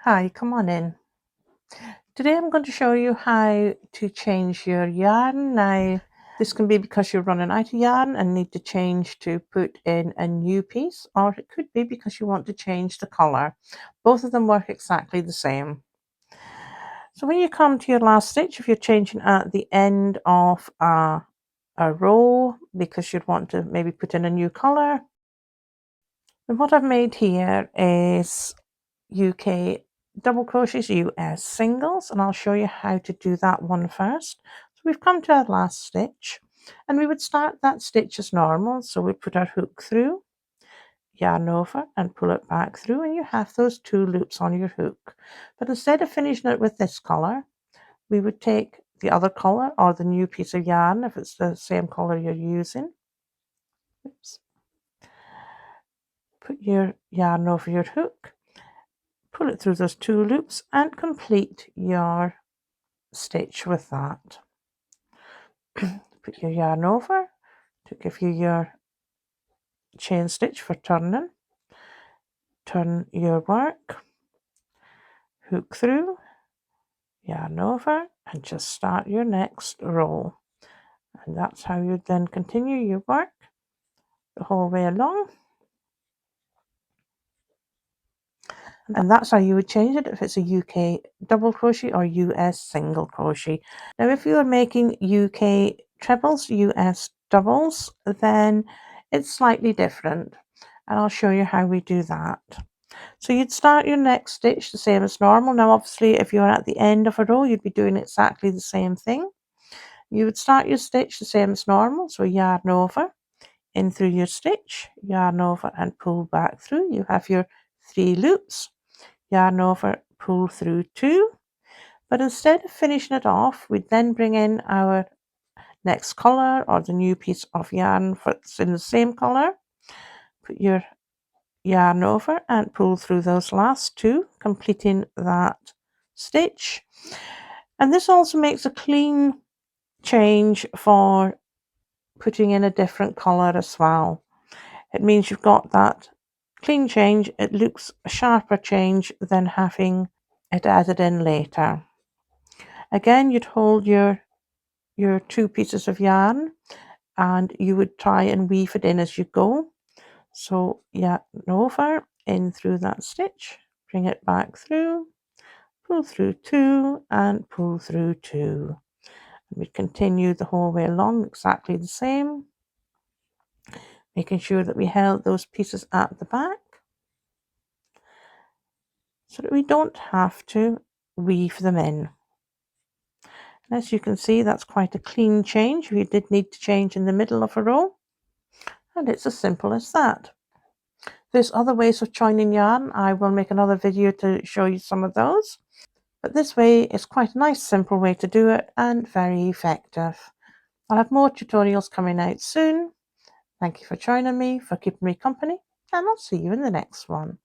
Hi, come on in. Today I'm going to show you how to change your yarn. Now, this can be because you're running out of yarn and need to change to put in a new piece, or it could be because you want to change the colour. Both of them work exactly the same. So when you come to your last stitch, if you're changing at the end of a row because you'd want to maybe put in a new colour, then what I've made here is UK double crochets, US singles, and I'll show you how to do that one first. So we've come to our last stitch and we would start that stitch as normal. So we put our hook through, yarn over and pull it back through, and you have those two loops on your hook. But instead of finishing it with this colour, we would take the other colour or the new piece of yarn if it's the same colour you're using. Oops. Put your yarn over your hook, pull it through those two loops and complete your stitch with that. Put your yarn over to give you your chain stitch for turning. Turn your work, hook through, yarn over, and just start your next row. And that's how you then continue your work the whole way along. And that's how you would change it if it's a UK double crochet or US single crochet. Now if you're making UK trebles, US doubles, then it's slightly different, and I'll show you how we do that. So you'd start your next stitch the same as normal. Now obviously if you're at the end of a row, you'd be doing exactly the same thing. You would start your stitch the same as normal, so yarn over, in through your stitch, yarn over and pull back through. You have your 3 loops, yarn over, pull through 2. But instead of finishing it off, we'd then bring in our next colour or the new piece of yarn that's in the same colour. Put your yarn over and pull through those last 2, completing that stitch. And this also makes a clean change for putting in a different colour as well. It means you've got that clean change. It looks a sharper change than having it added in later. Again, you'd hold your 2 pieces of yarn and you would try and weave it in as you go. So yarn over, in through that stitch, bring it back through, pull through 2 and pull through 2. And we continue the whole way along exactly the same, making sure that we held those pieces at the back so that we don't have to weave them in. And as you can see, that's quite a clean change. We did need to change in the middle of a row, and it's as simple as that. There's other ways of joining yarn. I will make another video to show you some of those. But this way is quite a nice simple way to do it and very effective. I'll have more tutorials coming out soon. Thank you for joining me, for keeping me company, and I'll see you in the next one.